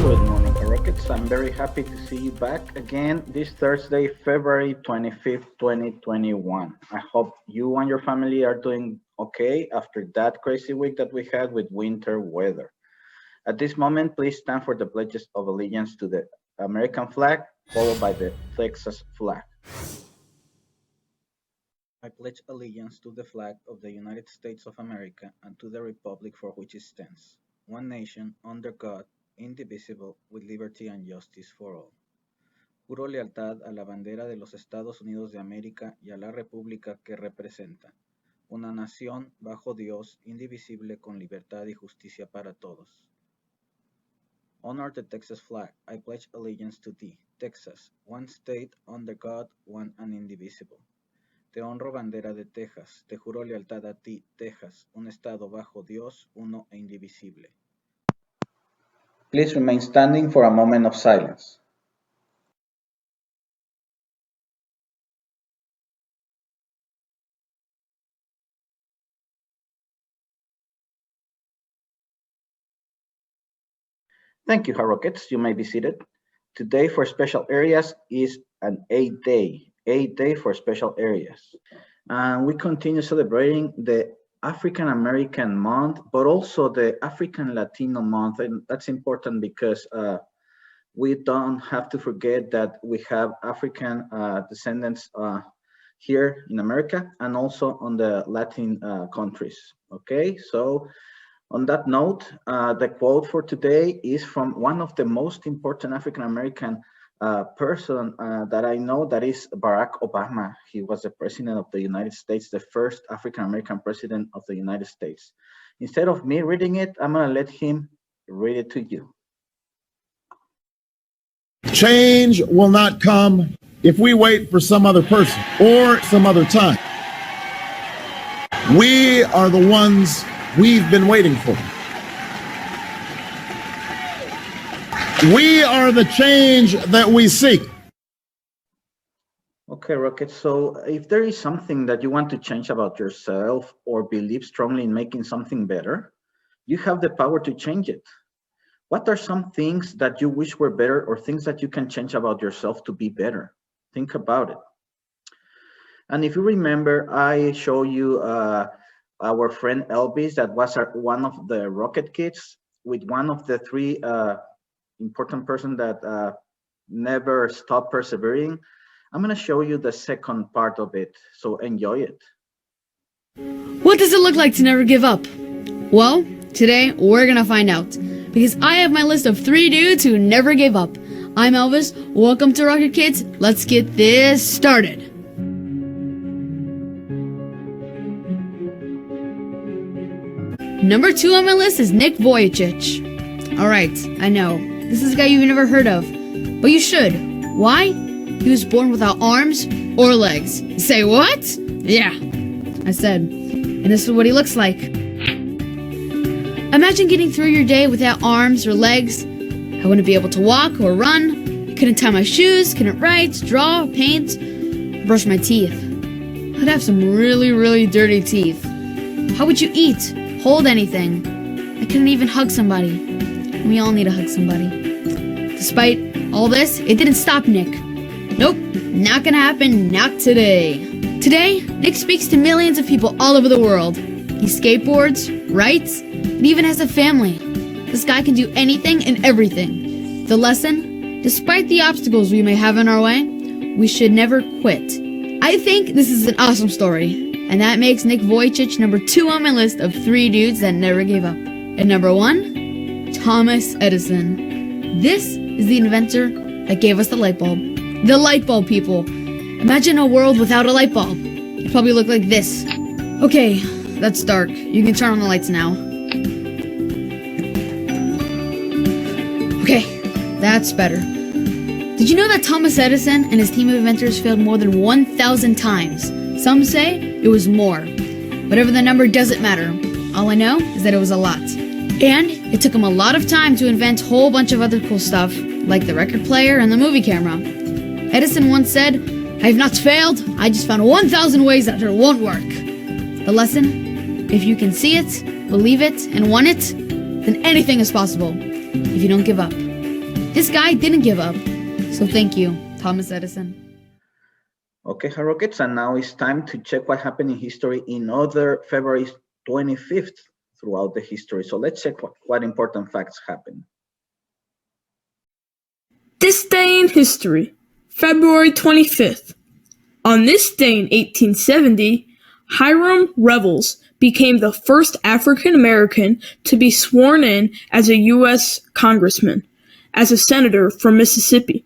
Good morning, Rockets. I'm very happy to see you back again this Thursday, February 25th, 2021. I hope you and your family are doing okay after that crazy week that we had with winter weather. At this moment, please stand for the pledges of allegiance to the American flag, followed by the Texas flag. I pledge allegiance to the flag of the United States of America and to the republic for which it stands, one nation, under God, indivisible, with liberty and justice for all. Juro lealtad a la bandera de los Estados Unidos de América y a la república que representa, una nación bajo Dios, indivisible, con libertad y justicia para todos. Honor the Texas flag. I pledge allegiance to thee, Texas, one state under God, one and indivisible. Te honro bandera de Texas, te juro lealtad a ti, Texas, un estado bajo Dios, uno e indivisible. Please remain standing for a moment of silence. Thank you, Rockets. You may be seated. Today for special areas is an 8-day for special areas. And we continue celebrating the African American month, but also the African Latino month. And that's important because we don't have to forget that we have African descendants here in America and also on the Latin countries. Okay, so on that note, the quote for today is from one of the most important African American person that I know, that is Barack Obama. He was the president of the United States, the first African American president of the United States. Instead of me reading it, I'm gonna let him read it to you. Change will not come if we wait for some other person or some other time. We are the ones we've been waiting for. We are the change that we seek. Okay, Rocket. So if there is something that you want to change about yourself or believe strongly in making something better, you have the power to change it. What are some things that you wish were better or things that you can change about yourself to be better? Think about it. And if you remember, I show you our friend Elvis, that was one of the Rocket Kids, with one of the three important person that never stop persevering. I'm gonna show you the second part of it, so enjoy it. What does it look like to never give up? Well, today we're gonna find out, because I have my list of 3 dudes who never gave up. I'm Elvis, welcome to Rocket Kids, let's get this started. Number 2 on my list is Nick Vojic. Alright, I know, this is a guy you've never heard of, but you should. Why? He was born without arms or legs. Say what? Yeah, I said. And this is what he looks like. Imagine getting through your day without arms or legs. I wouldn't be able to walk or run. Couldn't tie my shoes, couldn't write, draw, paint, brush my teeth. I'd have some really, really dirty teeth. How would you eat? Hold anything? I couldn't even hug somebody. We all need to hug somebody. Despite all this, it didn't stop Nick. Nope, not gonna happen, not today. Today, Nick speaks to millions of people all over the world. He skateboards, writes, and even has a family. This guy can do anything and everything. The lesson? Despite the obstacles we may have in our way, we should never quit. I think this is an awesome story, and that makes Nick Vojic number 2 on my list of 3 dudes that never gave up. And number 1, Thomas Edison. This is the inventor that gave us the light bulb. The light bulb, people. Imagine a world without a light bulb. It'd probably look like this. Okay, that's dark. You can turn on the lights now. Okay, that's better. Did you know that Thomas Edison and his team of inventors failed more than 1,000 times? Some say it was more. Whatever the number, doesn't matter. All I know is that it was a lot. And it took him a lot of time to invent a whole bunch of other cool stuff, like the record player and the movie camera. Edison once said, "I have not failed, I just found 1,000 ways that it won't work." The lesson? If you can see it, believe it, and want it, then anything is possible, if you don't give up. This guy didn't give up. So thank you, Thomas Edison. Okay, Rockets, and now it's time to check what happened in history in other February 25th throughout the history. So let's check what important facts happened. This day in history, February 25th. On this day in 1870, Hiram Revels became the first African American to be sworn in as a U.S. congressman, as a senator from Mississippi.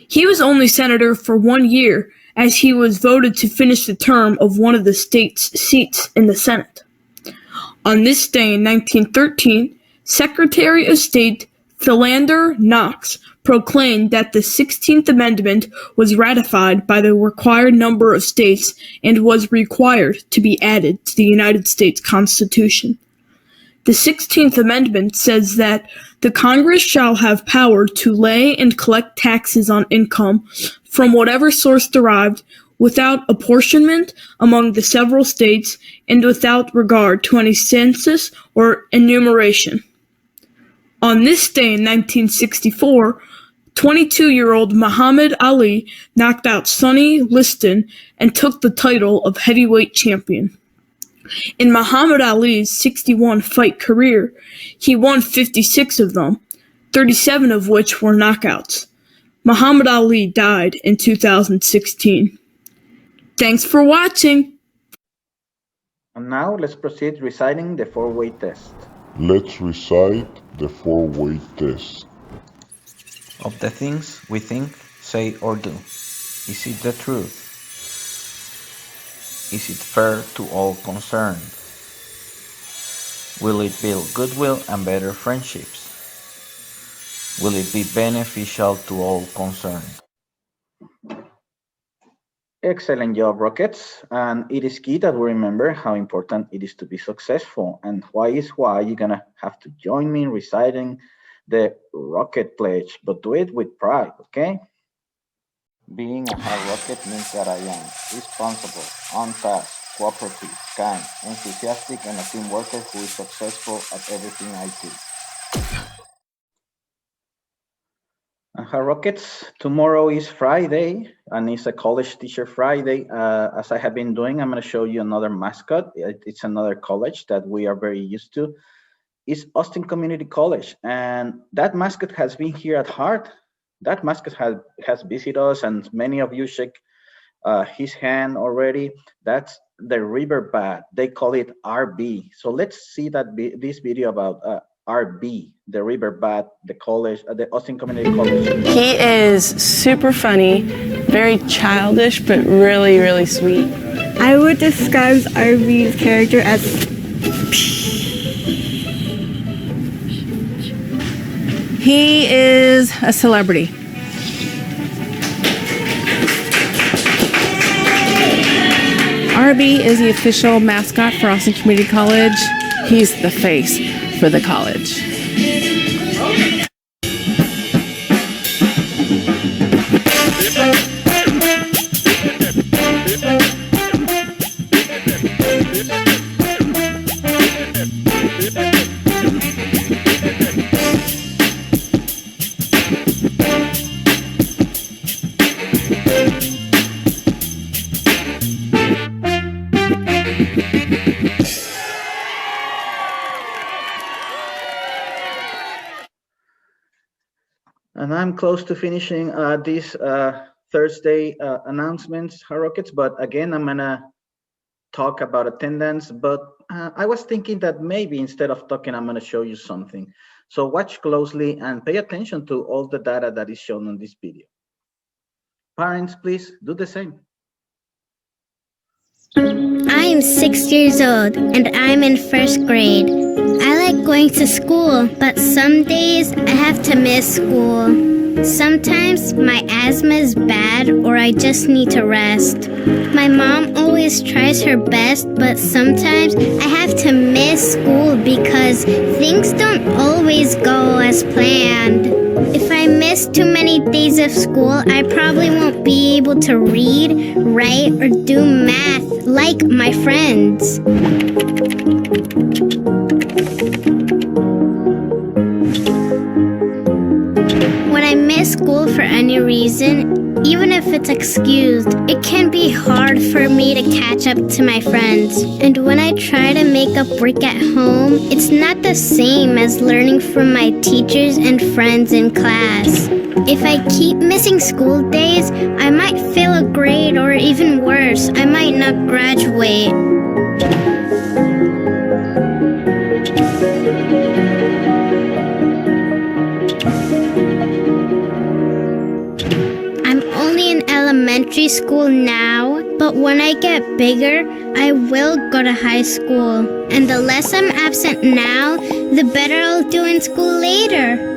He was only senator for 1 year, as he was voted to finish the term of one of the state's seats in the Senate. On this day in 1913, Secretary of State Philander Knox proclaimed that the 16th Amendment was ratified by the required number of states and was required to be added to the United States Constitution. The 16th Amendment says that the Congress shall have power to lay and collect taxes on income from whatever source derived, without apportionment among the several states and without regard to any census or enumeration. On this day in 1964, 22-year-old Muhammad Ali knocked out Sonny Liston and took the title of heavyweight champion. In Muhammad Ali's 61-fight career, he won 56 of them, 37 of which were knockouts. Muhammad Ali died in 2016. Thanks for watching. And now let's proceed reciting the four-way test. Let's recite the four-way test. Of the things we think, say, or do, is it the truth? Is it fair to all concerned? Will it build goodwill and better friendships? Will it be beneficial to all concerned? Excellent job, Rockets. And it is key that we remember how important it is to be successful. And why you're gonna have to join me in reciting the Rocket Pledge, but do it with pride, okay? Being a hard rocket means that I am responsible, on task, cooperative, kind, enthusiastic, and a team worker who is successful at everything I do. And hard rockets, tomorrow is Friday, and it's a college teacher Friday. As I have been doing, I'm going to show you another mascot. It's another college that we are very used to. It's Austin Community College, and that mascot has been here at heart. That mascot has visited us, and many of you shake his hand already. That's the river bat. They call it RB. So let's see this video about RB, the river bat, the college, the Austin Community College. He is super funny, very childish, but really, really sweet. I would describe RB's character as He is a celebrity. RB is the official mascot for Austin Community College. He's the face for the college. And I'm close to finishing these Thursday announcements, Rockets, but again, I'm gonna talk about attendance, but I was thinking that maybe instead of talking, I'm gonna show you something. So watch closely and pay attention to all the data that is shown on this video. Parents, please do the same. I'm 6 years old and I'm in first grade. I like going to school, but some days I have to miss school. Sometimes my asthma is bad or I just need to rest. My mom always tries her best, but sometimes I have to miss school because things don't always go as planned. If I miss too many days of school, I probably won't be able to read, write, or do math like my friends. When I miss school for any reason, even if it's excused, it can be hard for me to catch up to my friends. And when I try to make up work at home, it's not the same as learning from my teachers and friends in class. If I keep missing school days, I might fail a grade, or even worse, I might not graduate. I'm only in elementary school now, but when I get bigger, I will go to high school. And the less I'm absent now, the better I'll do in school later.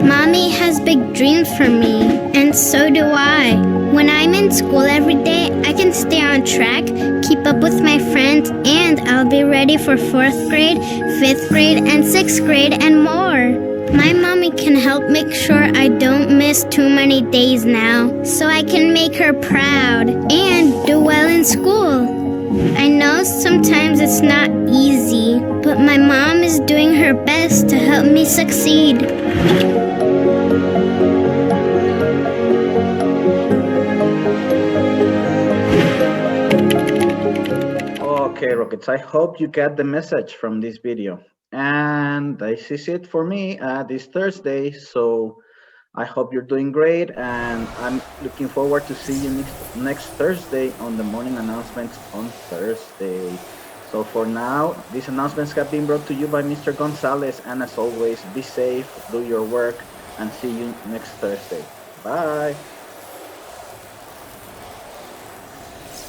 Mommy has big dreams for me, and so do I. When I'm in school every day, I can stay on track, keep up with my friends, and I'll be ready for 4th grade, 5th grade, and 6th grade, and more. My mommy can help make sure I don't miss too many days now, so I can make her proud and do well in school. I know sometimes it's not easy, but my mom is doing her best to help me succeed. Okay, Rockets, I hope you get the message from this video. And this is it for me this Thursday. So I hope you're doing great, and I'm looking forward to see you next Thursday on the morning announcements on Thursday. So for now, these announcements have been brought to you by Mr. Gonzalez, and as always, be safe, do your work, and see you next Thursday. Bye.